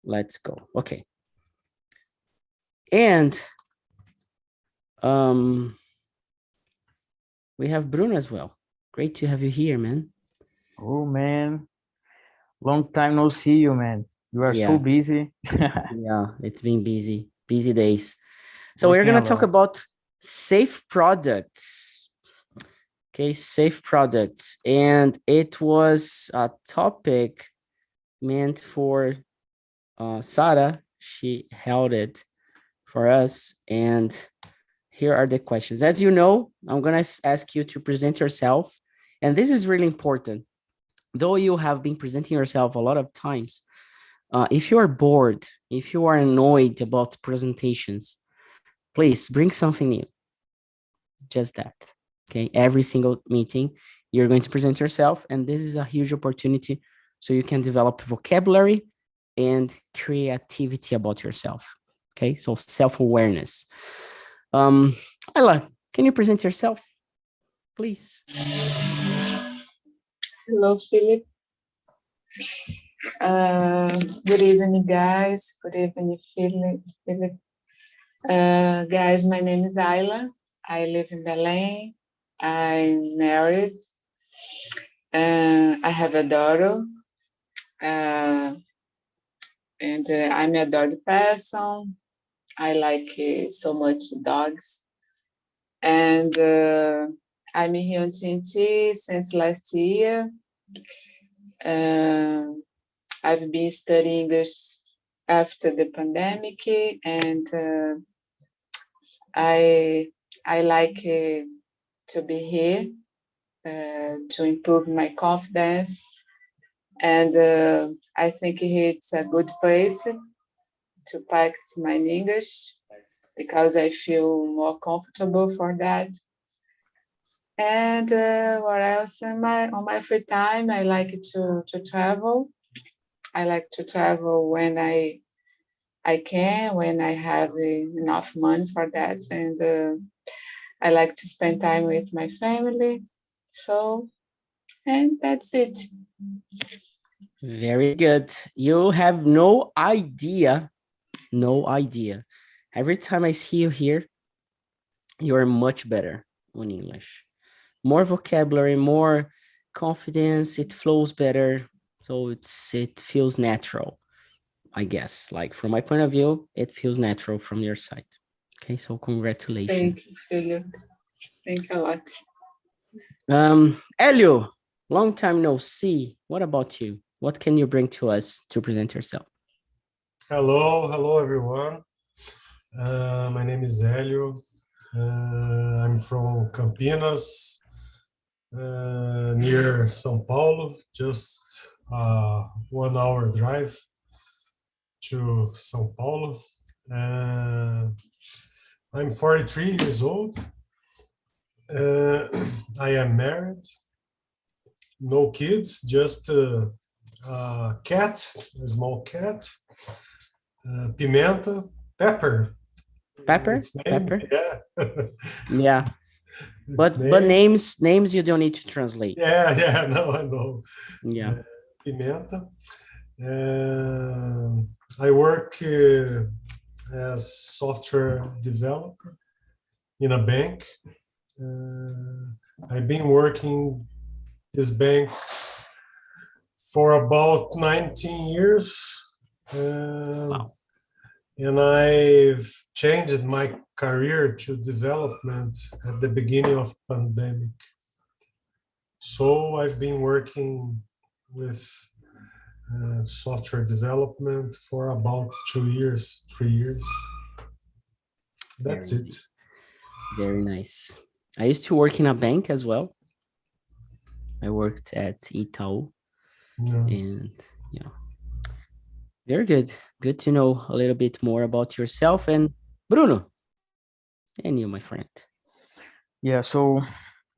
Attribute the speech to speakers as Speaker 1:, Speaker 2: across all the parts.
Speaker 1: Let's go. Okay. And we have Bruno as well. Great to have you here, man.
Speaker 2: Oh, man. Long time no see you, man. You are so busy.
Speaker 1: Yeah, it's been busy days. So
Speaker 2: Working
Speaker 1: we're going
Speaker 2: a
Speaker 1: to talk
Speaker 2: lot.
Speaker 1: about safe products. Okay, safe products. And it was a topic meant for Sarah. She held it for us. And here are the questions. As you know, I'm going to ask you to present yourself. And this is really important. Though you have been presenting yourself a lot of times, if you are bored, if you are annoyed about presentations, please bring something new. Just that. Okay. Every single meeting, you're going to present yourself. And this is a huge opportunity so you can develop vocabulary and creativity about yourself. Okay. So self-awareness. Ayla, can you present yourself, please?
Speaker 3: Hello, Philip. Good evening, guys. Good evening, Philip. Guys, my name is Ayla. I live in Belém. I'm married. I have a daughter. And I'm a dog person. I like so much dogs. And I'm here in TNT since last year. I've been studying English after the pandemic, and I like to be here to improve my confidence, and I think it's a good place to practice my English because I feel more comfortable for that. And what else? On my free time, I like to travel. I like to travel when I can, when I have enough money for that. And I like to spend time with my family. So, and that's it.
Speaker 1: Very good. You have no idea. Every time I see you here, you are much better on English. More vocabulary, more confidence, it flows better. So it feels natural, I guess. Like from my point of view, it feels natural from your side. Okay, so congratulations.
Speaker 3: Thank you, Philip. Thank you a lot.
Speaker 1: Elio, long time no see. What about you? What can you bring to us to present yourself?
Speaker 4: Hello everyone. My name is Hélio. I'm from Campinas, near São Paulo, just 1 hour drive to São Paulo. I'm 43 years old. I am married, no kids, just a cat, a small cat, Pimenta, Pepper.
Speaker 1: Pepper? Pepper?
Speaker 4: Yeah.
Speaker 1: Yeah. But names you don't need to translate.
Speaker 4: Yeah, no, I know.
Speaker 1: Yeah.
Speaker 4: Pimenta. I work as software developer in a bank. I've been working this bank for about 19 years.
Speaker 1: Wow.
Speaker 4: And I've changed my career to development at the beginning of pandemic. So I've been working with software development for about 2 years, 3 years. That's it.
Speaker 1: Very nice. I used to work in a bank as well. I worked at Itaú. And yeah. Very good. Good to know a little bit more about yourself. And Bruno, and you, my friend.
Speaker 2: Yeah, so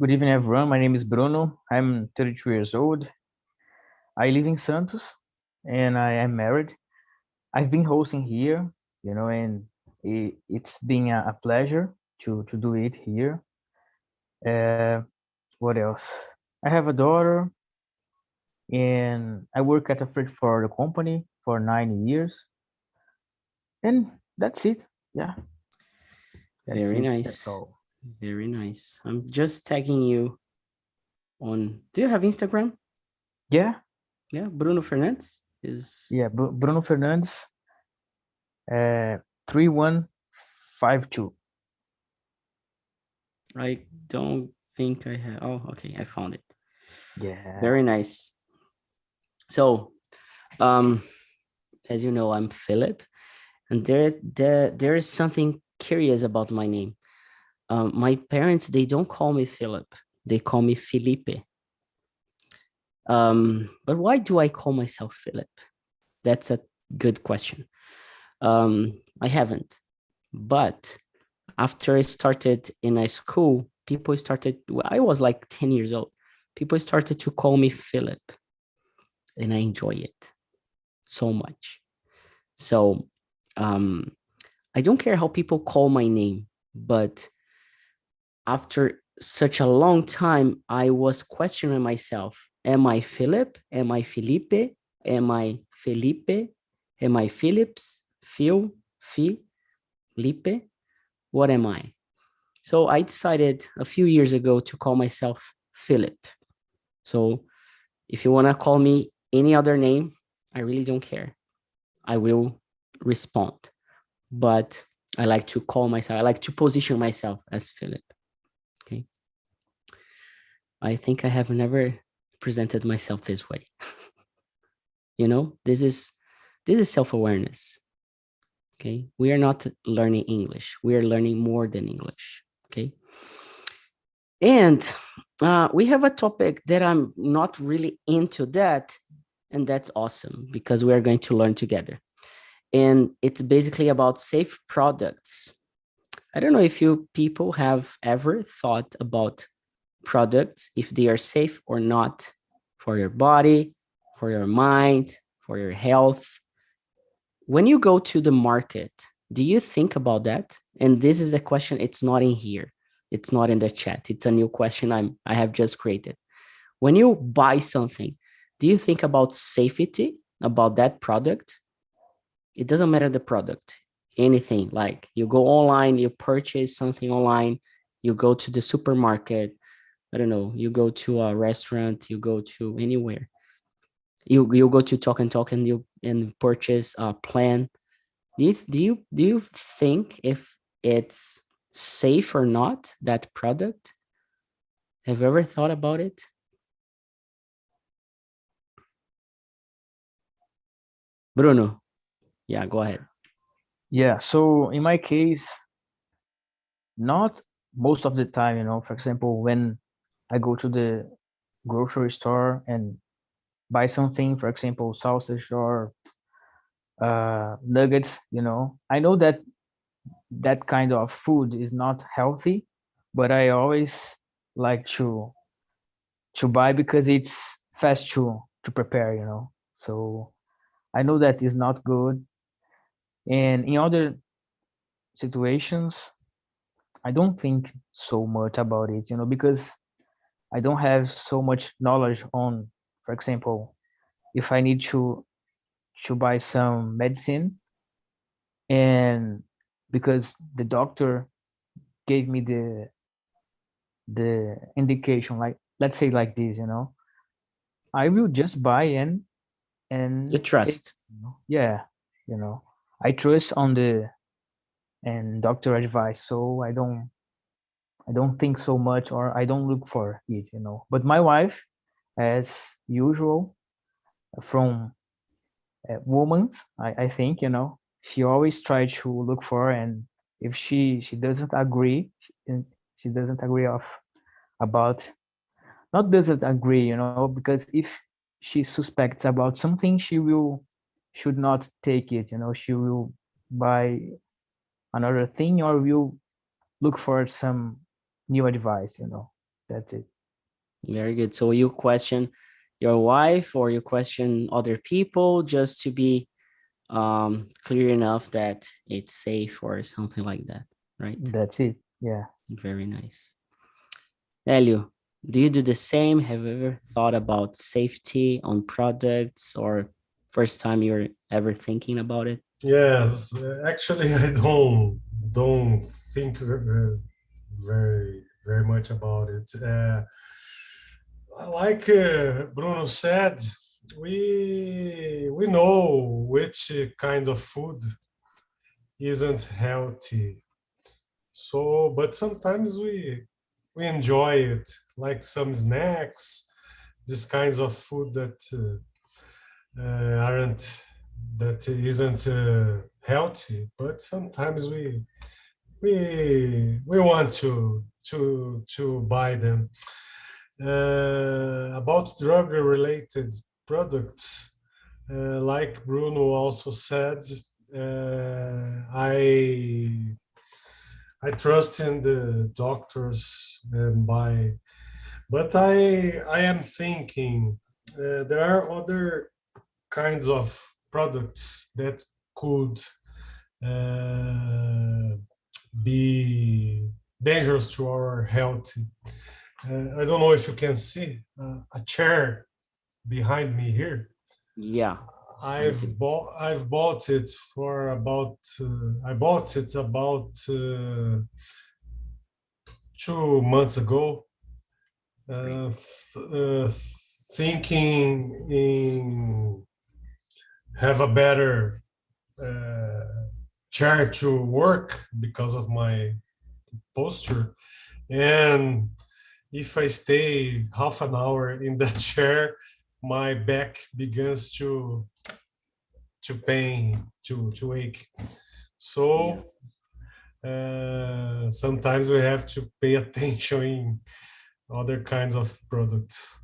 Speaker 2: good evening, everyone. My name is Bruno. I'm 32 years old. I live in Santos, and I am married. I've been hosting here, and it's been a pleasure to do it here. What else? I have a daughter, and I work at a freight forwarder company for 9 years. And that's it. Yeah.
Speaker 1: Very nice.
Speaker 2: That's all.
Speaker 1: Very nice. I'm just tagging you on. Do you have Instagram?
Speaker 2: Yeah.
Speaker 1: Yeah, Bruno Fernandes is.
Speaker 2: Yeah. Bruno Fernandes, 3152.
Speaker 1: I don't think I have. Oh, okay, I found it.
Speaker 2: Yeah.
Speaker 1: Very nice. So, as you know, I'm Philip, and there is something curious about my name. My parents, they don't call me Philip; they call me Felipe. But why do I call myself Philip? That's a good question. I haven't, but after I started in a school, people started. I was like 10 years old. People started to call me Philip, and I enjoy it so much. So I don't care how people call my name, but after such a long time, I was questioning myself. Am I Philip? Am I Felipe? Am I Felipe? Am I Phillips? Phil? Felipe? What am I? So I decided a few years ago to call myself Philip. So if you want to call me any other name, I really don't care. I will respond. But I like to call myself, I like to position myself as Philip. Okay. I think I have never presented myself this way. You know, this is self-awareness. Okay. We are not learning English. We are learning more than English. Okay. And we have a topic that I'm not really into that. And that's awesome because we are going to learn together. And it's basically about safe products. I don't know if you people have ever thought about products, if they are safe or not for your body, for your mind, for your health. When you go to the market, do you think about that? And this is a question, it's not in here. It's not in the chat. It's a new question I have just created. When you buy something, do you think about safety, about that product? It doesn't matter the product, anything. Like you go online, you purchase something online, you go to the supermarket, I don't know, you go to a restaurant, you go to anywhere. You go to Talk and Talk and you purchase a plan. Do you think if it's safe or not, that product? Have you ever thought about it? Bruno, yeah, go ahead.
Speaker 2: Yeah. So in my case, not most of the time, for example, when I go to the grocery store and buy something, for example, sausage or nuggets, I know that that kind of food is not healthy, but I always like to buy because it's fast to prepare, So I know that is not good. And in other situations, I don't think so much about it, because I don't have so much knowledge on, for example, if I need to buy some medicine, and because the doctor gave me the indication, like let's say like this, I will just buy
Speaker 1: You
Speaker 2: and take,
Speaker 1: trust.
Speaker 2: yeah, I trust on the and doctor advice, so I don't think so much, or I don't look for it, but my wife, as usual, from women, I think, she always tries to look for, and if she doesn't agree, she doesn't agree of about, not doesn't agree, because if she suspects about something, she should not take it, she will buy another thing, or will look for some new advice, that's it.
Speaker 1: Very good. So you question your wife or you question other people just to be clear enough that it's safe or something like that, right?
Speaker 2: That's it. Yeah.
Speaker 1: Very nice. Elio, do you do the same? Have you ever thought about safety on products, or first time you're ever thinking about it?
Speaker 4: Yes, actually, I don't think very much about it. Like Bruno said, we know which kind of food isn't healthy. So, but sometimes we enjoy it, like some snacks, these kinds of food that aren't that isn't healthy. But sometimes we want to buy them. About drug related products, like Bruno also said, I trust in the doctors and buy, but I am thinking there are other kinds of products that could uh, be dangerous to our health. I don't know if you can see a chair behind me here.
Speaker 1: Yeah.
Speaker 4: I've bought it for about I bought it about 2 months ago, thinking in have a better chair to work because of my posture, and if I stay half an hour in that chair, my back begins to pain, to ache. So sometimes we have to pay attention in other kinds of products.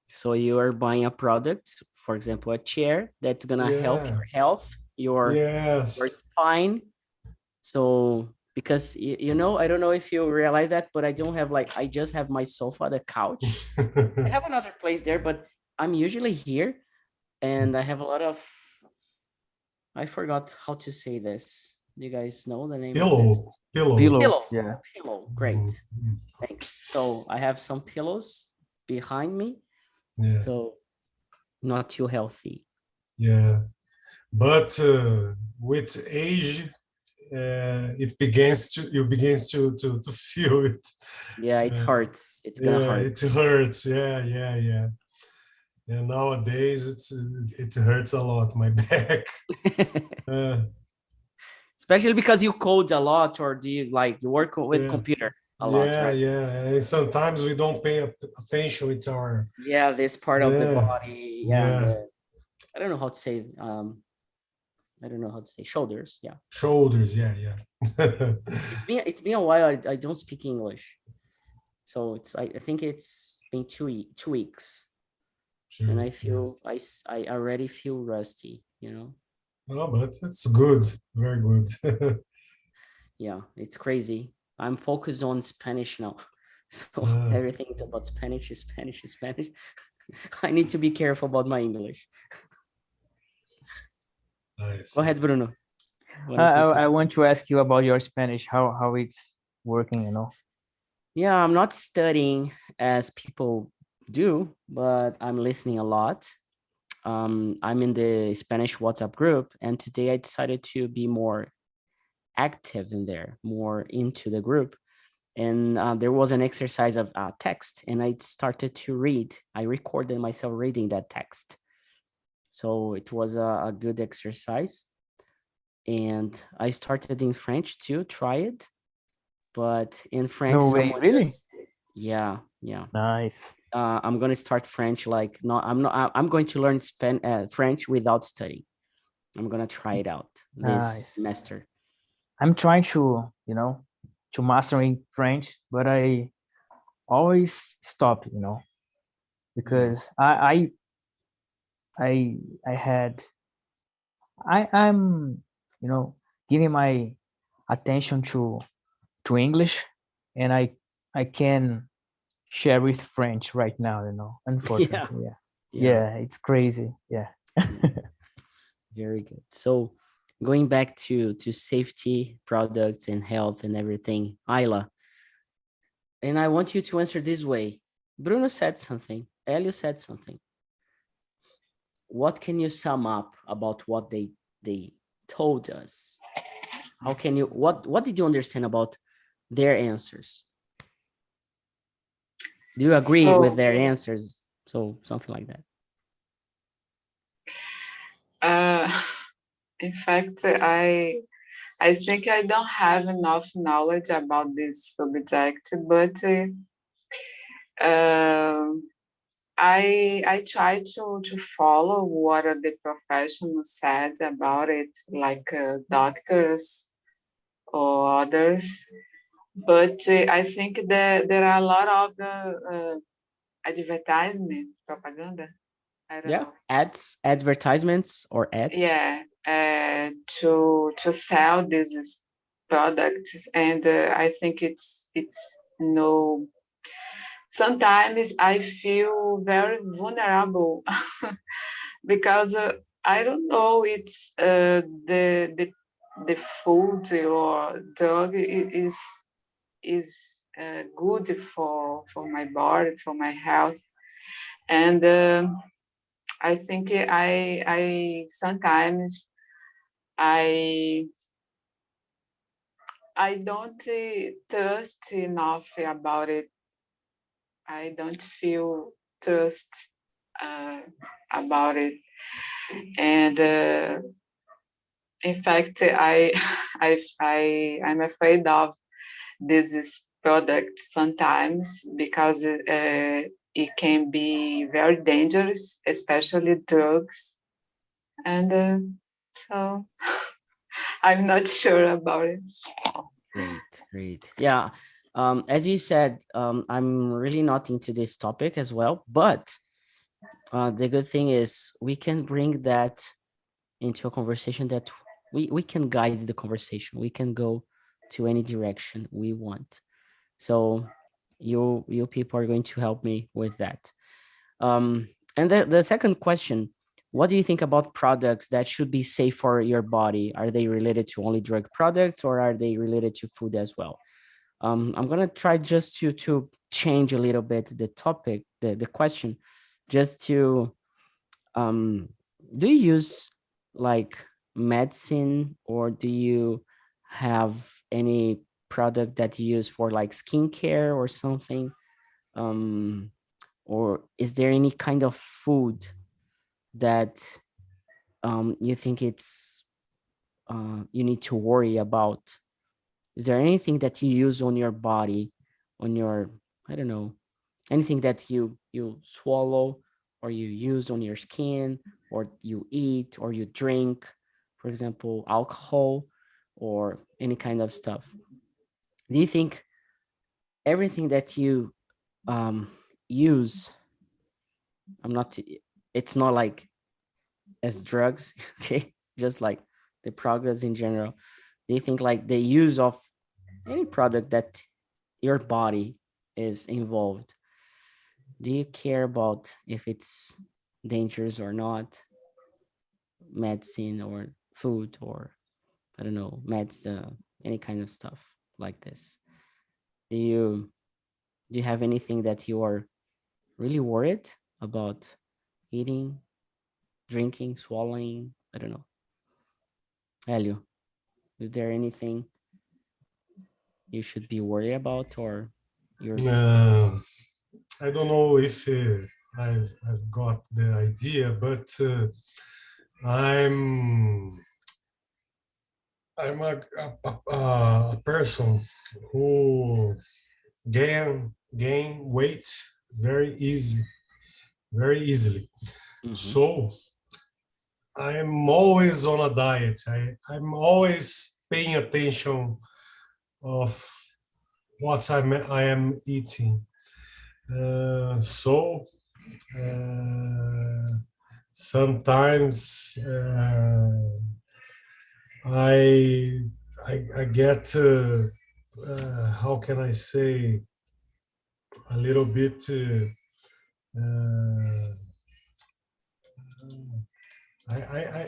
Speaker 1: So you are buying a product, for example, a chair that's gonna help
Speaker 4: Yeah.
Speaker 1: your health, your
Speaker 4: Yes.
Speaker 1: spine. So because you know, I don't know if you realize that, but I don't have like I just have my sofa, the couch. I have another place there, but I'm usually here, and I have a lot of. I forgot how to say this. Do you guys know the name of this?
Speaker 4: Pillow.
Speaker 1: Pillow.
Speaker 2: Yeah.
Speaker 1: Pillow. Great. Thanks. So I have some pillows behind me.
Speaker 4: Yeah.
Speaker 1: So not too healthy.
Speaker 4: Yeah. But with age, it begins to you begins to feel it.
Speaker 1: Yeah, it hurts. It's gonna
Speaker 4: Yeah,
Speaker 1: hurt.
Speaker 4: it hurts. Yeah. And nowadays it hurts a lot, my back.
Speaker 1: Especially because you code a lot, or do you like you work with computer a lot, right?
Speaker 4: Yeah. And sometimes we don't pay attention with our
Speaker 1: This part of the body.
Speaker 4: Yeah.
Speaker 1: I don't know how to say I don't know how to say shoulders. Yeah.
Speaker 4: Shoulders, yeah.
Speaker 1: It's been a while. I don't speak English. So I think it's been 2 weeks.
Speaker 4: Sure,
Speaker 1: and I feel I already feel rusty, you know.
Speaker 4: Oh, but it's good, very good.
Speaker 1: Yeah, it's crazy. I'm focused on Spanish now. So everything is about Spanish. I need to be careful about my English.
Speaker 4: Nice.
Speaker 1: Go ahead, Bruno.
Speaker 2: I want to ask you about your Spanish, how it's working, you know.
Speaker 1: Yeah, I'm not studying as people do, but I'm listening a lot. I'm in the Spanish WhatsApp group, and today I decided to be more active in there, more into the group. And there was an exercise of text, and I started to read. I recorded myself reading that text. So it was a good exercise. And I started in French to try it. But in French,
Speaker 2: No way, really?
Speaker 1: Yeah.
Speaker 2: Nice.
Speaker 1: I'm going to start French I'm going to learn French without studying. I'm going to try it out this semester.
Speaker 2: I'm trying to, to mastering French, but I always stop, because I'm giving my attention to English, and I can share with French right now, unfortunately. Yeah, it's crazy. Yeah.
Speaker 1: Very good. So going back to safety products and health and everything, Ayla, and I want you to answer this way. Bruno said something, Elio said something. What can you sum up about what they told us? How can you, what did you understand about their answers? Do you agree with their answers? So something like that.
Speaker 3: In fact, I think I don't have enough knowledge about this subject, but I try to follow what the professionals said about it, like doctors or others. But I think that there are a lot of advertisement, propaganda. I don't know.
Speaker 1: Ads, advertisements or ads.
Speaker 3: Yeah, to sell these products, and I think it's no. Sometimes I feel very vulnerable because I don't know. It's the food or drug is good for my body, for my health, and I think I sometimes I don't trust enough about it. I don't feel trust about it, and in fact, I'm afraid of this product sometimes because it can be very dangerous, especially drugs, and so I'm not sure about it.
Speaker 1: Great. Yeah. As you said, I'm really not into this topic as well, but the good thing is we can bring that into a conversation that we can guide the conversation. We can go to any direction we want. So you people are going to help me with that. And the second question, what do you think about products that should be safe for your body? Are they related to only drug products or are they related to food as well? I'm gonna try just to change a little bit the topic, the question, just to do you use like medicine or do you have any product that you use for like skincare or something? Or is there any kind of food that you think it's you need to worry about? Is there anything that you use on your body, on your, I don't know, anything that you swallow or you use on your skin or you eat or you drink, for example, alcohol or any kind of stuff? Do you think everything that you use, it's not like as drugs, okay, just like the progress in general, do you think like the use of any product that your body is involved, do you care about if it's dangerous or not? Medicine or food or I don't know, meds, any kind of stuff like this. Do you have anything that you are really worried about eating, drinking, swallowing? I don't know. Helio, is there anything you should be worried about or you're
Speaker 4: I don't know if I've got the idea, but I'm a person who gain weight very easily. So I'm always on a diet. I'm always paying attention of what I am eating. So sometimes I get how can I say, a little bit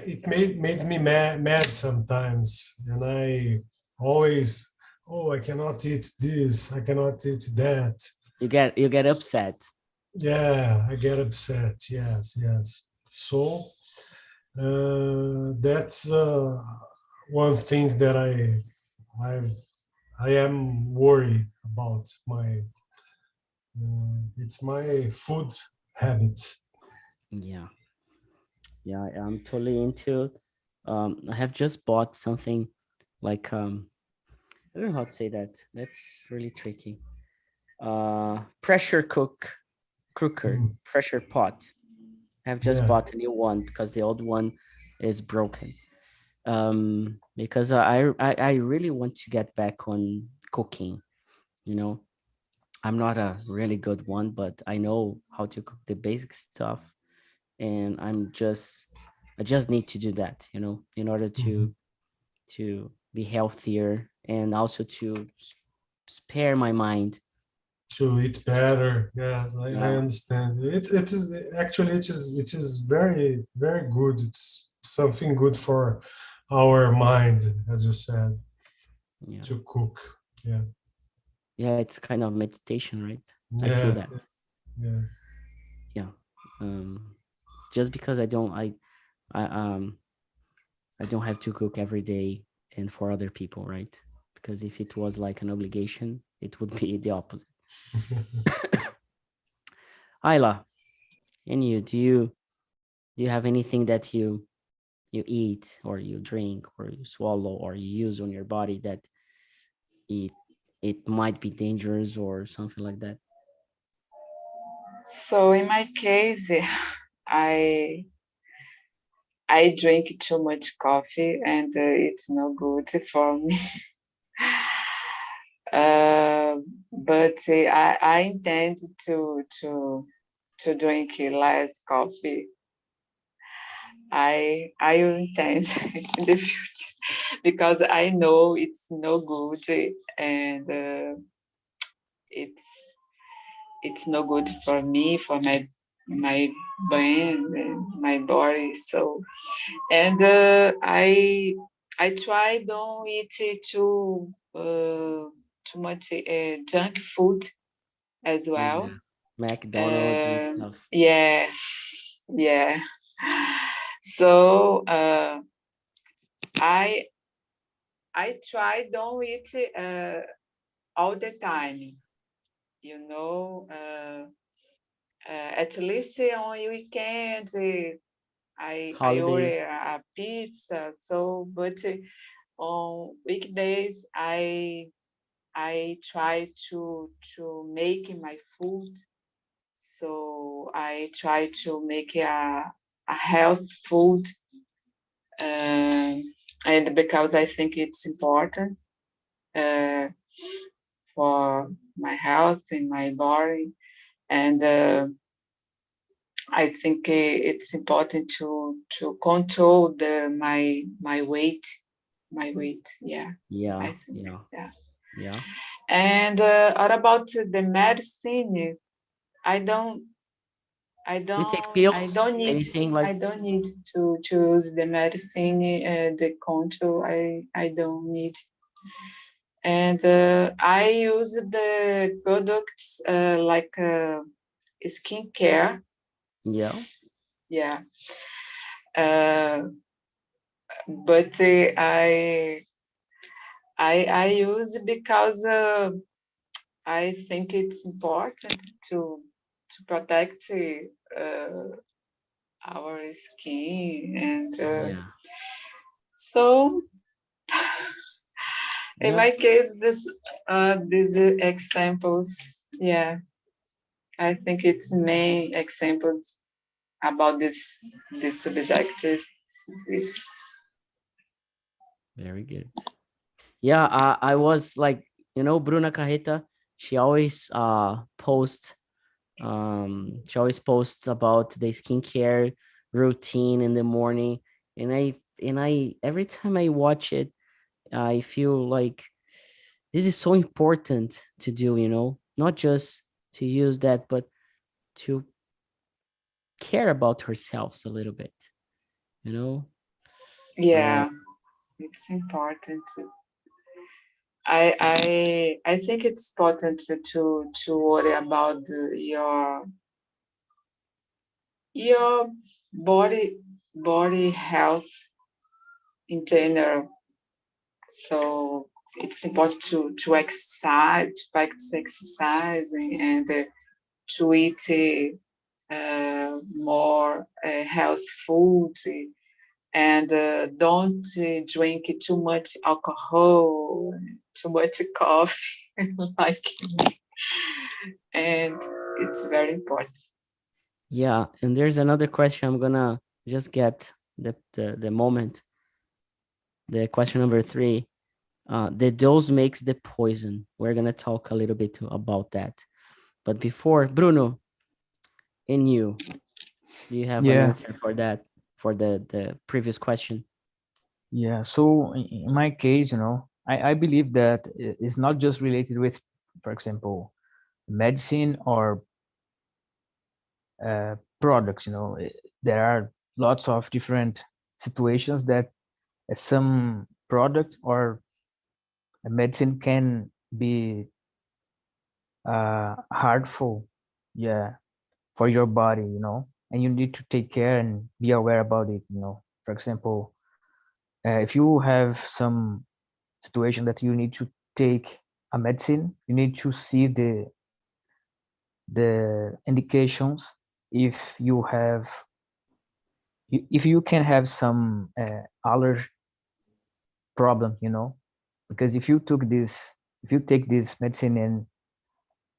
Speaker 4: it makes me mad sometimes, and I always, oh, I cannot eat this, I cannot eat that.
Speaker 1: You get upset.
Speaker 4: Yeah, I get upset. Yes. So that's one thing that I am worried about it's my food habits.
Speaker 1: Yeah, I'm totally into. I have just bought something like I don't know how to say that. That's really tricky. Pressure cooker,
Speaker 4: Mm,
Speaker 1: pressure pot. I've just
Speaker 4: yeah.
Speaker 1: bought a new one because the old one is broken. Because I really want to get back on cooking. You know, I'm not a really good one, but I know how to cook the basic stuff, and I just need to do that. You know, in order
Speaker 4: Mhm.
Speaker 1: to be healthier and also to spare my mind.
Speaker 4: To eat better. Yes, I
Speaker 1: Yeah,
Speaker 4: understand. It is actually it is very good. It's something good for our mind, as you said,
Speaker 1: yeah,
Speaker 4: to cook. Yeah.
Speaker 1: yeah. It's kind of meditation, right? I feel
Speaker 4: Yeah.
Speaker 1: that.
Speaker 4: Yeah.
Speaker 1: Yeah. Um, just because I um I don't have to cook every day and for other people, right? Because if it was like an obligation, it would be the opposite. Ayla, and you, do you have anything that you eat or you drink or you swallow or you use on your body that it it might be dangerous or something like that?
Speaker 3: So in my case, I I drink too much coffee and it's no good for me. Uh, but I intend to drink less coffee. I will intend in the future because I know it's no good and it's it's no good for me, for my brain and my body. So and I try don't eat too much junk food as well.
Speaker 1: Yeah, McDonald's and
Speaker 3: Uh,
Speaker 1: stuff.
Speaker 3: yeah, yeah. So I I try don't eat all the time. You know, at least on weekends I order
Speaker 1: Holidays.
Speaker 3: a pizza. So, but on weekdays I try to make my food. So I try to make a health food, um, and because I think it's important uh, for my health and my body, and I think it's important to control my weight, my weight. Yeah, I
Speaker 1: Yeah,
Speaker 3: think
Speaker 1: yeah,
Speaker 3: yeah.
Speaker 1: yeah.
Speaker 3: And what about the medicine? I don't
Speaker 1: Do you take pills?
Speaker 3: I don't need
Speaker 1: Anything like?
Speaker 3: to choose the medicine, the control. I don't need. And I use the products like skincare.
Speaker 1: Yeah,
Speaker 3: Yeah. Uh, but I use because I think it's important to protect our skin and
Speaker 1: yeah,
Speaker 3: so in
Speaker 1: yeah.
Speaker 3: my case this these examples, yeah, I think it's main examples about this subject is
Speaker 1: Very good. Yeah, I was like, Bruna Carreta, she always she always posts about the skincare routine in the morning. And I every time I watch it, I feel like this is so important to do, not just to use that, but to care about herself a little bit, you know? Uh,
Speaker 3: yeah, it's important. I think it's important to worry about your body health in general. So it's important to exercise, to practice exercising, and to eat more health food, and don't drink too much alcohol, too much coffee, like me. And it's very important.
Speaker 1: Yeah, and there's another question. I'm gonna just get the moment. The question number 3. The dose makes the poison. We're gonna talk a little bit about that. But before, Bruno, and you, do you have an
Speaker 2: Yeah,
Speaker 1: answer for that, for the previous question?
Speaker 2: yeah. So in my case, I believe that it's not just related with, for example, medicine or products. There are lots of different situations that some product or a medicine can be harmful, yeah, for your body, and you need to take care and be aware about it. For example, if you have some situation that you need to take a medicine, you need to see the indications. If you have, if you can have some allergy problem, because if you take this medicine and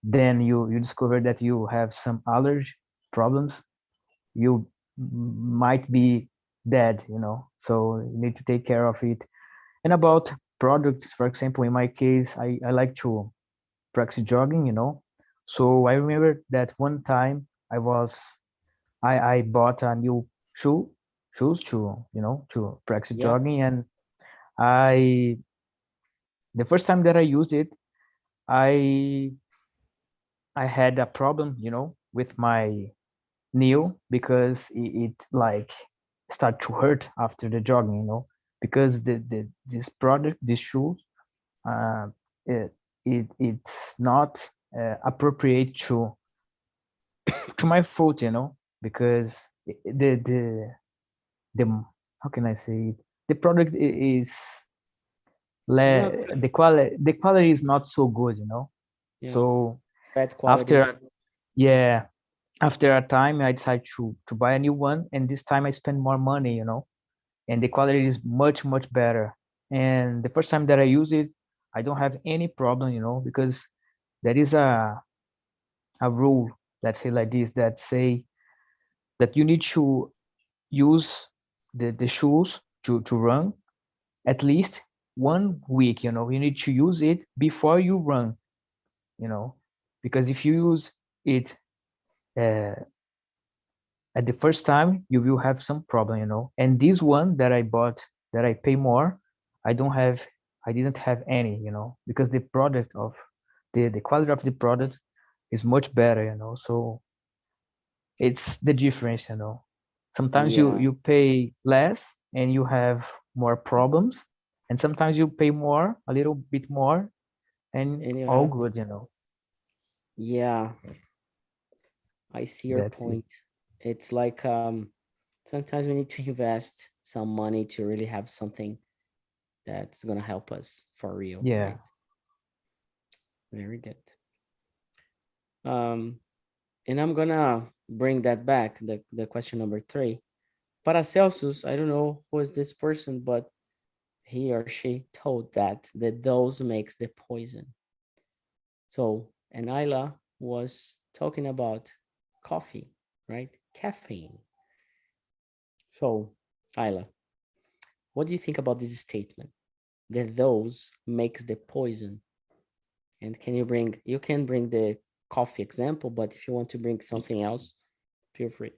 Speaker 2: then you discover that you have some allergy problems, you might be dead, so you need to take care of it. And about products, for example, in my case, I like to practice jogging, so I remember that one time I bought a new shoes to, to practice
Speaker 1: Yeah.
Speaker 2: jogging. And I the first time that I used it, I I had a problem, with my knee, because it like start to hurt after the jogging, because this product, this shoes, uh, it, it's not appropriate to my foot, because the how can I say it? The product is
Speaker 1: It's not
Speaker 2: the quality is not so good,
Speaker 1: yeah,
Speaker 2: So
Speaker 1: bad quality.
Speaker 2: after yeah, after a time I decided to buy a new one, and this time I spend more money, and the quality is much better. And the first time that I use it, I don't have any problem, because there is a rule, let's say like this, that say that you need to use the shoes to run at least 1 week. You need to use it before you run, because if you use it uh, at the first time, you will have some problem. And this one that I bought, that I pay more, I didn't have any, because the product of the quality of the product is much better, so it's the difference. Sometimes
Speaker 1: Yeah.
Speaker 2: you pay less and you have more problems, and sometimes you pay more, a little bit more, and
Speaker 1: And you
Speaker 2: all
Speaker 1: have,
Speaker 2: good.
Speaker 1: yeah, I see your
Speaker 2: That's it.
Speaker 1: point. It's like sometimes we need to invest some money to really have something that's gonna help us for real,
Speaker 2: Yeah.
Speaker 1: right? Very good. Um, and I'm gonna bring that back, the question number 3. Paracelsus, I don't know who is this person, but he or she told that the dose makes the poison. So, and Ayla was talking about coffee, right? Caffeine. So, Ayla, what do you think about this statement? The dose makes the poison. And you can bring the coffee example, but if you want to bring something else, feel free.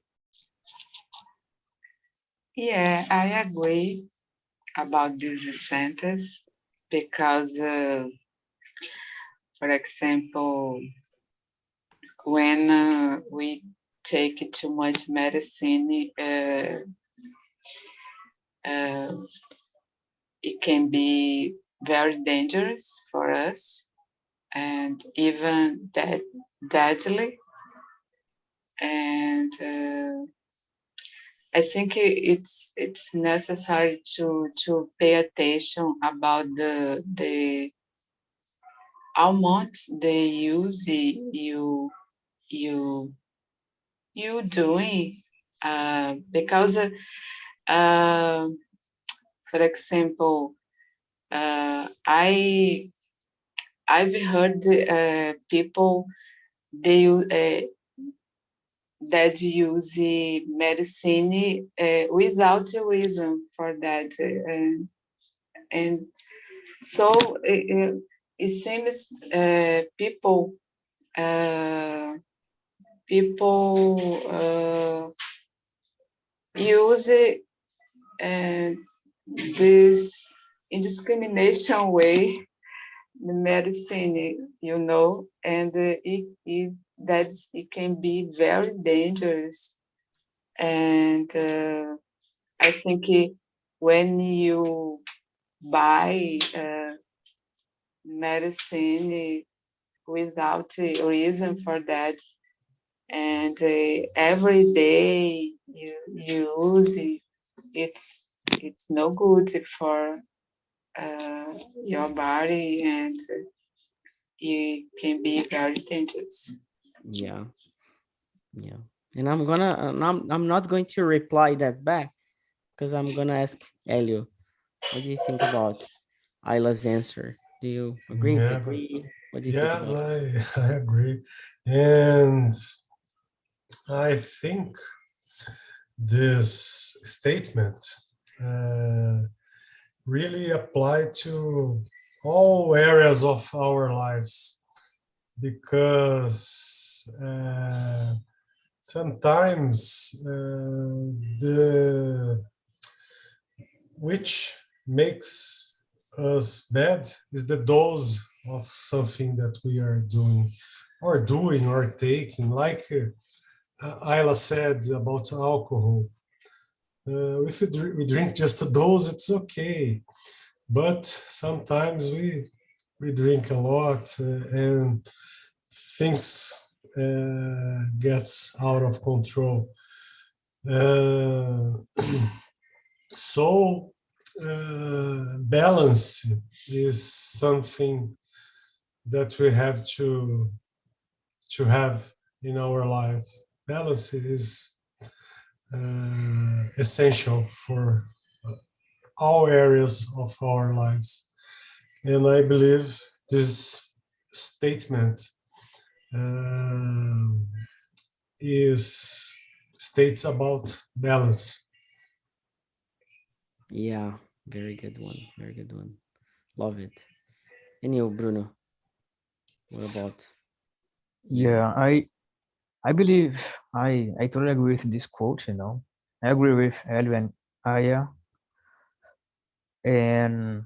Speaker 3: Yeah, I agree about this sentence because, for example, when we take too much medicine, uh, it can be very dangerous for us and even deadly. And I think it's necessary to pay attention about the how much they use you doing because for example I've heard people they that use medicine without a reason for that and so it seems uh, people use it this indiscrimination way the medicine, and it can be very dangerous. And I think when you buy medicine without a reason for that, and every day you use it, it's no good for your body, and it can be very dangerous.
Speaker 1: Yeah, yeah. And I'm not going to reply that back because I'm gonna ask Elio, what do you think about Ayla's answer? Do you agree,
Speaker 4: Yeah,
Speaker 1: disagree? What do you think
Speaker 4: yes,
Speaker 1: about it?
Speaker 4: I agree. And I think this statement uh, really apply to all areas of our lives because sometimes the which makes us bad is the dose of something that we are doing or taking, like Ayla said about alcohol. If we drink just a dose, it's okay. But sometimes we drink a lot and things gets out of control. Uh, so balance is something that we have to have in our life. Balance is essential for all areas of our lives. And I believe this statement um, is states about balance.
Speaker 1: Yeah, very good one. Very good one. Love it. And you, Bruno, what about you?
Speaker 2: Yeah, I believe I totally agree with this quote, you know. I agree with Elio and Aya. And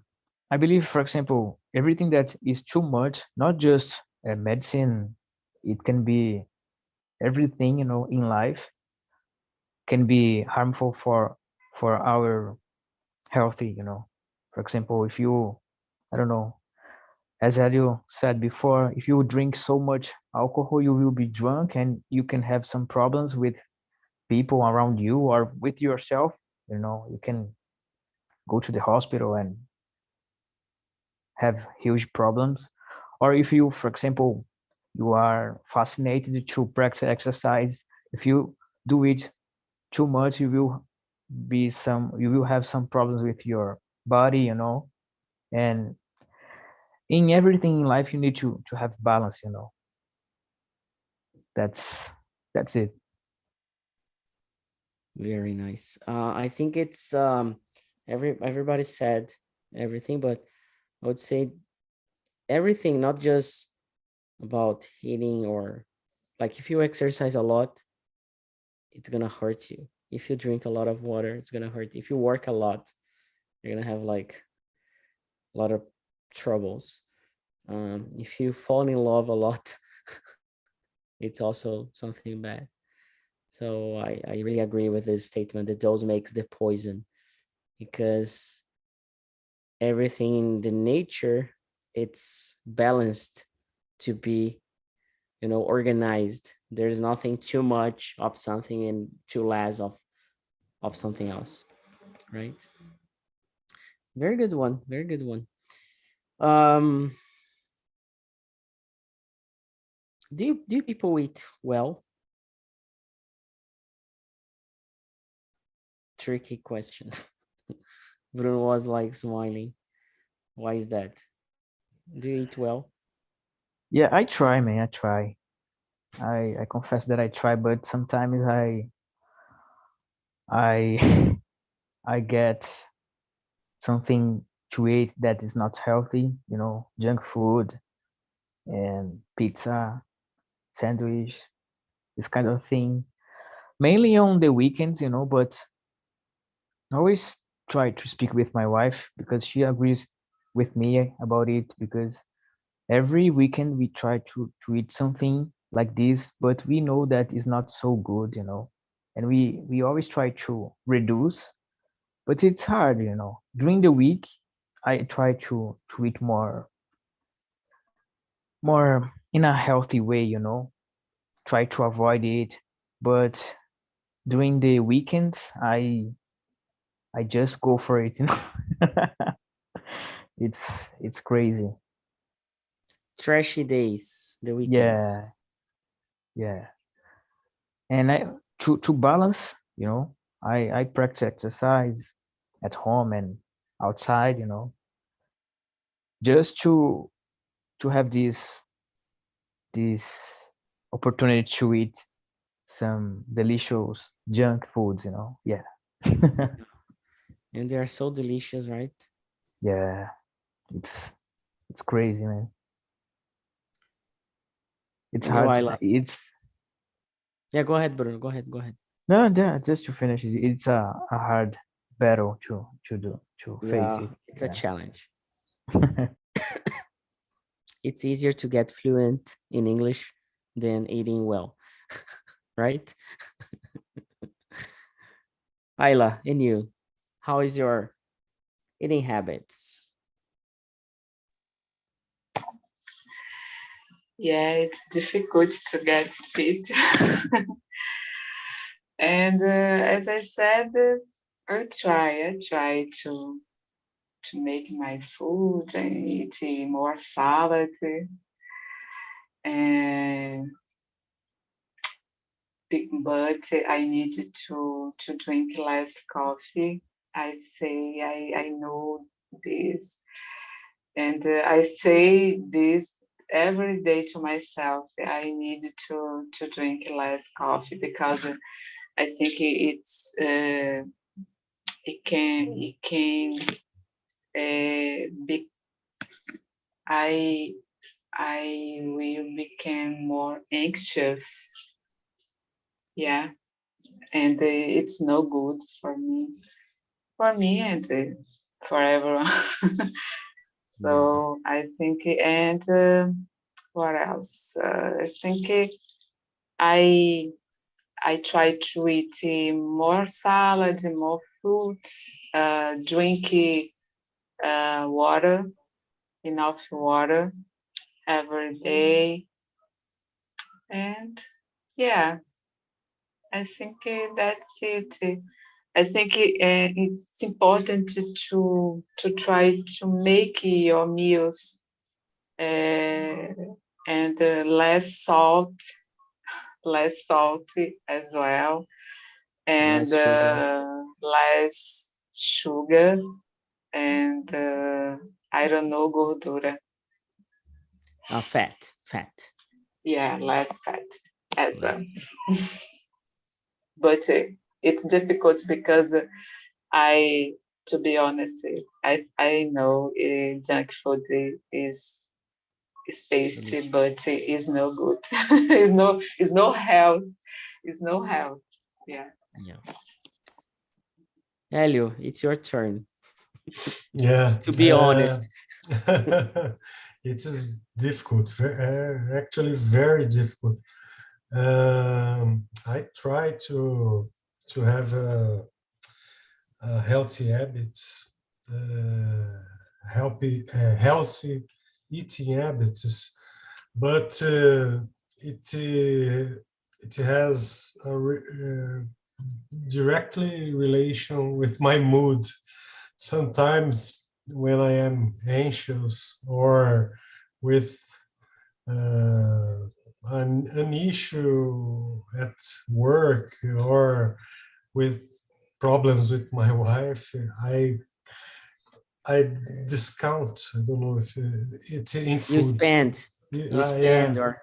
Speaker 2: I believe, for example, everything that is too much, not just medicine, it can be everything, you know, in life can be harmful for our healthy, you know. For example, if you, I don't know, as Elio said before, if you drink so much alcohol, you will be drunk and you can have some problems with people around you or with yourself. You know, you can go to the hospital and have huge problems. Or if you, for example, you are fascinated to practice exercise, if you do it too much, you will have some problems with your body, you know. And in everything in life, you need to have balance, you know. That's that's it.
Speaker 1: Very nice. I think it's everybody said everything, but I would say everything, not just about eating or like if you exercise a lot, it's gonna hurt you. If you drink a lot of water, it's gonna hurt you. If you work a lot, you're gonna have like a lot of troubles. If you fall in love a lot, it's also something bad. So I really agree with this statement. The dose makes the poison because everything in the nature, it's balanced to be, organized. There's nothing too much of something and too less of something else, right? Very good one. Very good one. Do people eat well? Tricky question. Bruno was like smiling. Why is that? Do you eat well?
Speaker 2: Yeah, I try, man. I try. I confess that I try, but sometimes I I get something to eat that is not healthy, junk food and pizza, sandwich, this kind of thing. Mainly on the weekends, but I always try to speak with my wife because she agrees with me about it, because every weekend we try to eat something like this, but we know that is not so good, and we always try to reduce, but it's hard, during the week I try to eat more in a healthy way, try to avoid it, but during the weekends I just go for it, it's crazy.
Speaker 1: Trashy days, the weekends.
Speaker 2: Yeah, and I to balance, I practice exercise at home and outside, just to have this opportunity to eat some delicious junk foods, yeah.
Speaker 1: And they're so delicious, right?
Speaker 2: Yeah, it's crazy, man. It's
Speaker 1: And you,
Speaker 2: hard.
Speaker 1: Ayla. Yeah, go ahead, Bruno. Go ahead. Go ahead.
Speaker 2: No, yeah, just to finish it, it's a hard battle to face
Speaker 1: Yeah,
Speaker 2: it.
Speaker 1: it's a challenge. It's easier to get fluent in English than eating well, right? Ayla, and you, how is your eating habits?
Speaker 3: Yeah, it's difficult to get fit. And as I said, I try to make my food and eat more salad, and but I need to drink less coffee. I say I know this, and I say this every day to myself. I need to drink less coffee because I think it can be I will become more anxious. Yeah, and it's no good for me and for everyone. So I think, and what else? I think I I try to eat more salads and more fruits, drink water, enough water every day, and yeah, I think that's it. I think it's important to try to make your meals and less salty as well, and
Speaker 1: Less sugar.
Speaker 3: less sugar, and I don't know, gordura.
Speaker 1: Fat.
Speaker 3: Yeah, less fat as well.
Speaker 1: Less.
Speaker 3: But it's difficult because I, to be honest, I know junk food is tasty, but it's no good. It's no health. It's no health. Yeah.
Speaker 1: Yeah. Helio, it's your turn.
Speaker 4: Yeah.
Speaker 1: To be honest.
Speaker 4: It is difficult, actually very difficult. I try to have healthy habits, healthy eating habits, but it has directly relation with my mood. Sometimes when I am anxious or with an issue at work or with problems with my wife, I discount. I don't know if it's in
Speaker 1: You
Speaker 4: food.
Speaker 1: spend, you spend, or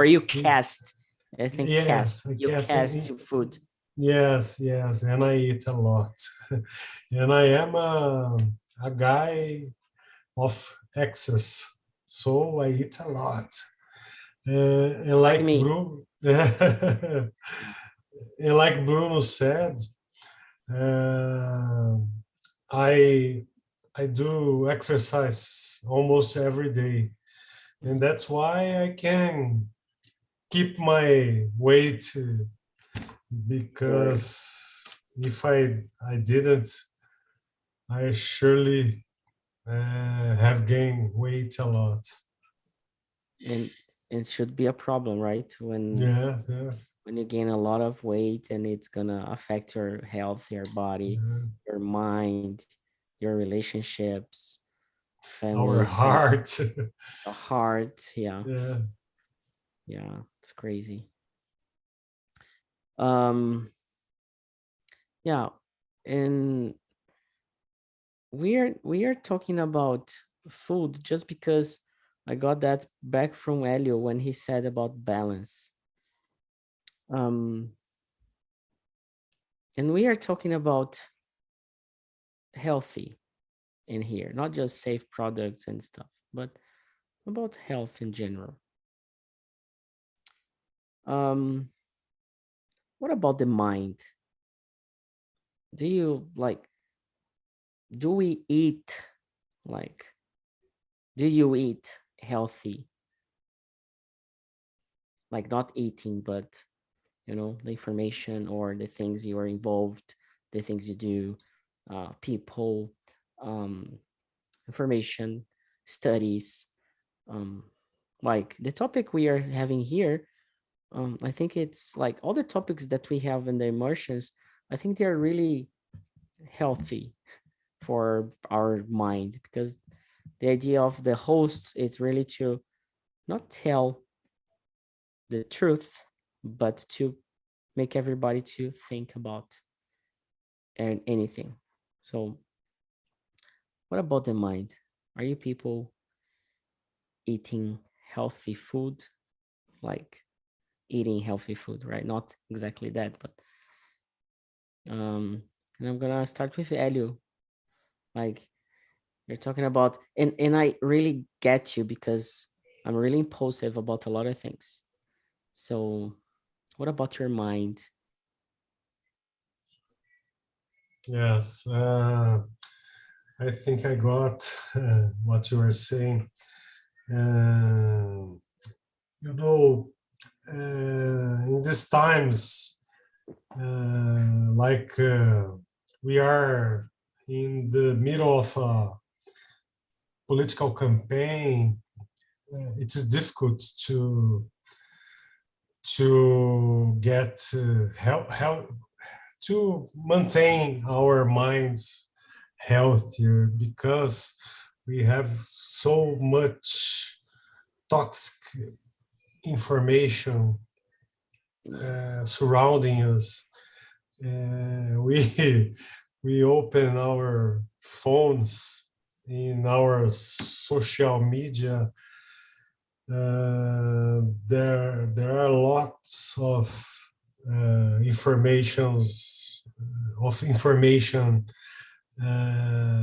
Speaker 1: you cast. I think
Speaker 4: Yes,
Speaker 1: cast.
Speaker 4: I
Speaker 1: You
Speaker 4: guess
Speaker 1: cast your food.
Speaker 4: yes, and I eat a lot. And I am a guy of excess, so I eat a lot. And
Speaker 1: Like
Speaker 4: like
Speaker 1: me.
Speaker 4: Bruno, and like Bruno said, uh, I I do exercise almost every day, and that's why I can keep my weight. Because if I didn't, I surely have gained weight a lot.
Speaker 1: And it should be a problem, right?
Speaker 4: Yes,
Speaker 1: When you gain a lot of weight, and it's gonna affect your health, your body, your mind, your relationships,
Speaker 4: our
Speaker 1: family,
Speaker 4: heart.
Speaker 1: the heart. Yeah,
Speaker 4: Yeah,
Speaker 1: it's crazy. Yeah, and we are talking about food just because I got that back from Elio when he said about balance. And we are talking about healthy in here, not just safe products and stuff, but about health in general. What about the mind? Do you like, do we eat, like, do you eat healthy? Like, not eating, but the information or the things you are involved, the things you do, people, information, studies, like the topic we are having here. I think it's like all the topics that we have in the immersions, I think they're really healthy for our mind, because the idea of the hosts is really to not tell the truth, but to make everybody to think about anything. So what about the mind? Are you people eating healthy food? Like eating healthy food, right? Not exactly that, but and I'm gonna start with Elio. Like, you're talking about, and I really get you, because I'm really impulsive about a lot of things. So what about your mind?
Speaker 4: yes. I think I got what you were saying. Uh, in these times, like we are in the middle of a political campaign, it is difficult to get help to maintain our minds healthier, because we have so much toxic information surrounding us. We open our phones in our social media. There are lots of information,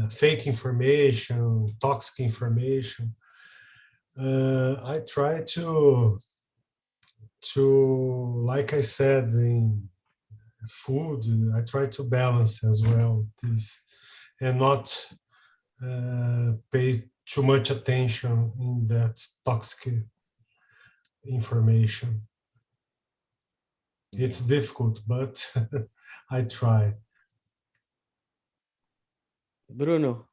Speaker 4: fake information, toxic information. I try like I said, in food, I try to balance as well this, and not pay too much attention in that toxic information. It's difficult, but I try.
Speaker 1: Bruno,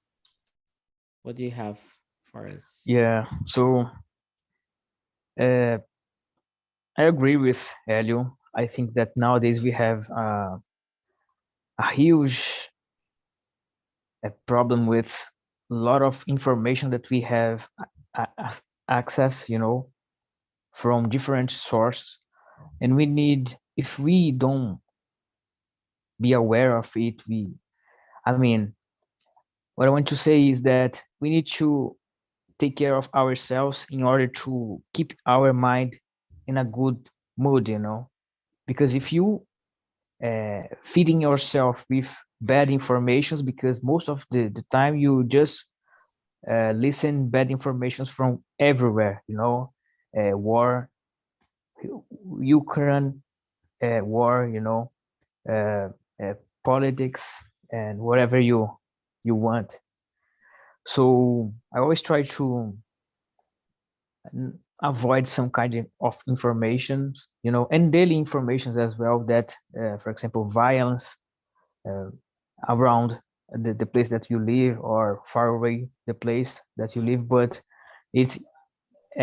Speaker 1: what do you have for us?
Speaker 2: Yeah, so I agree with Elio. I think that nowadays we have a huge problem with a lot of information that we have access, from different sources, and we need, if we don't be aware of it, I mean, what I want to say is that we need to take care of ourselves in order to keep our mind in a good mood, because if you feeding yourself with bad informations, because most of the time you just listen bad informations from everywhere, war, Ukraine, war, uh, uh, politics, and whatever you want. So I always try to avoid some kind of information, and daily informations as well, that, for example, violence uh, around the place that you live, or far away the place that you live, but it's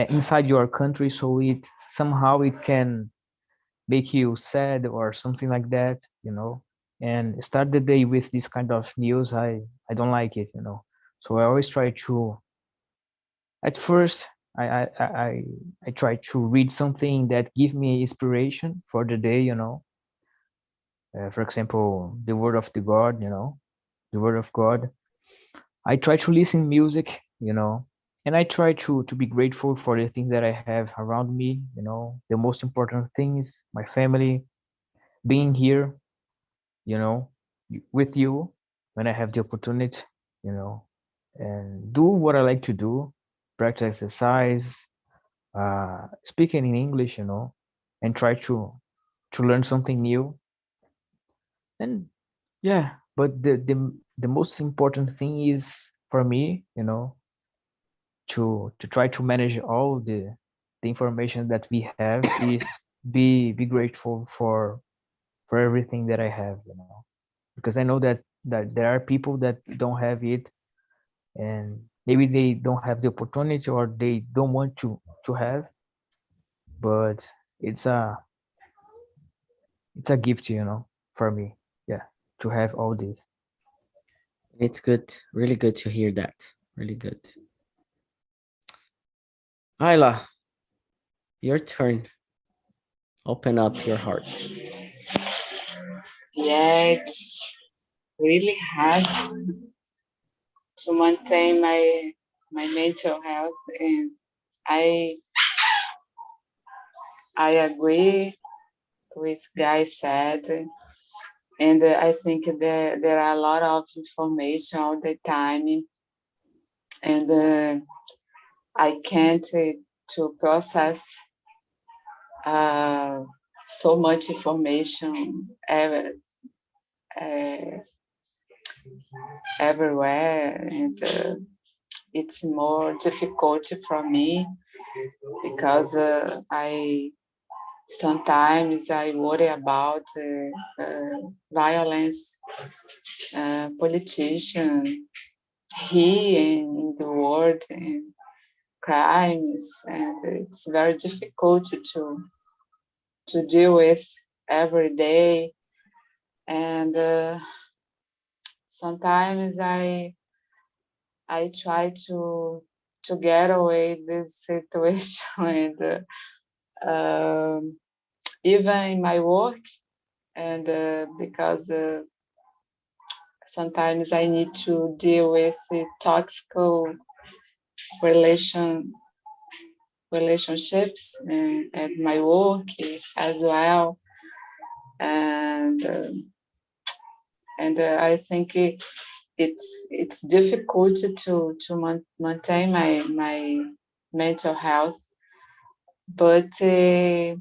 Speaker 2: inside your country, so it somehow it can make you sad or something like that, and start the day with this kind of news. I don't like it, so I always try to, at first, I try to read something that give me inspiration for the day, for example, the word of the God, the word of God. I try to listen music, and I try to be grateful for the things that I have around me, the most important thing is my family, being here, with you when I have the opportunity, you know, and do what I like to do, practice exercise, speaking in English, and try to learn something new. And yeah, but the most important thing is for me, to try to manage all the information that we have, is be grateful for everything that I have, because I know that there are people that don't have it, and maybe they don't have the opportunity, or they don't want to have, but it's a it's a gift, for me, yeah, to have all this.
Speaker 1: It's good, really good to hear that. Really good. Ayla, your turn. Open up your heart.
Speaker 3: Yeah, it's really hard to maintain my mental health, and I I agree with Guy said, and I think there are a lot of information all the time, and I can't to process so much information uh, everywhere, and it's more difficult for me because I sometimes I worry about violence, politician here in the world, and crimes, and it's very difficult to deal with every day. And sometimes I try to get away this situation, and even in my work, and because sometimes I need to deal with the toxic relationships at my work as well, and I think it's difficult to maintain my mental health, but I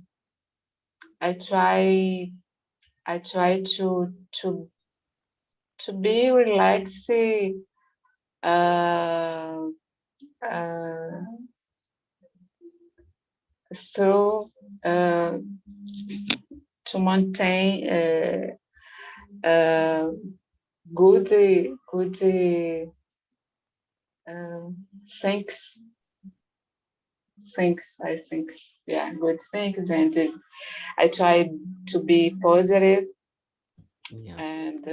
Speaker 3: try to be relaxed uh, uh, through to maintain good things I think, yeah, good things, and I try to be positive,
Speaker 1: Yeah.
Speaker 3: and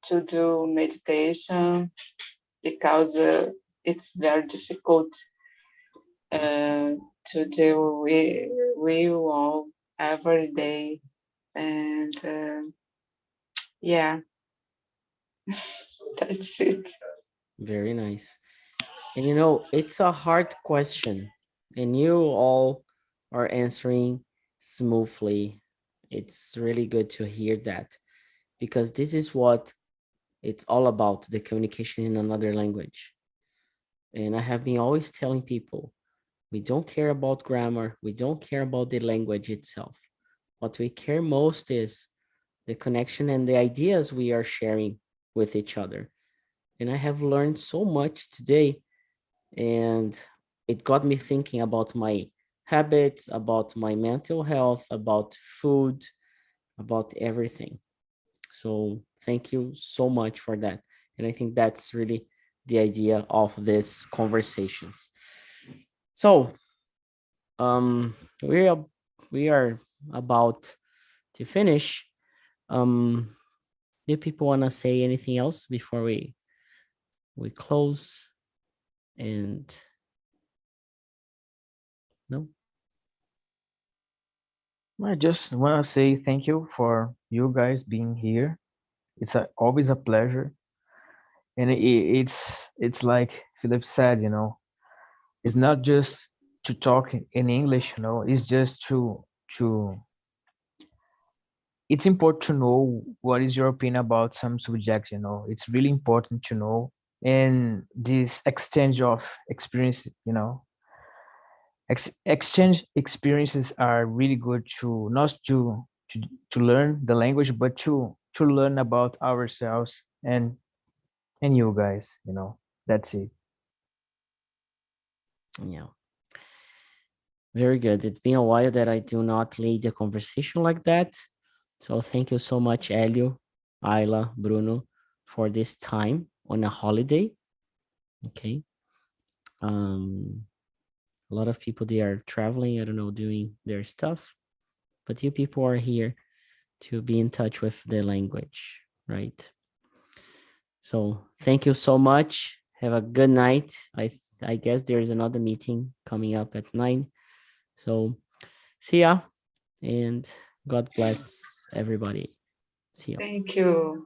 Speaker 3: to do meditation because it's very difficult to do we all every day. And yeah, that's it.
Speaker 1: Very nice. And you know, it's a hard question, and you all are answering smoothly. It's really good to hear that because this is what it's all about, the communication in another language. And I have been always telling people, we don't care about grammar, we don't care about the language itself. What we care most is the connection and the ideas we are sharing with each other. And I have learned so much today, and it got me thinking about my habits, about my mental health, about food, about everything. So thank you so much for that. And I think that's really the idea of these conversations. So um we are we are about to finish. Do people want to say anything else before we close? And no?
Speaker 2: I just want to say thank you for you guys being here. It's always a pleasure, and it's like Philip said, it's not just to talk in English, it's just to it's important to know what is your opinion about some subject, it's really important to know. And this exchange of experience, exchange experiences are really good to not to, to learn the language, but to learn about ourselves and you guys, that's it.
Speaker 1: Yeah. Very good. It's been a while that I do not lead a conversation like that. So thank you so much, Elio, Ayla, Bruno, for this time on a holiday. Okay. A lot of people, they are traveling, I don't know, doing their stuff, but you people are here to be in touch with the language, right? So thank you so much. Have a good night. I guess there's another meeting coming up at 9. So see ya, and God bless everybody. See ya.
Speaker 3: Thank you.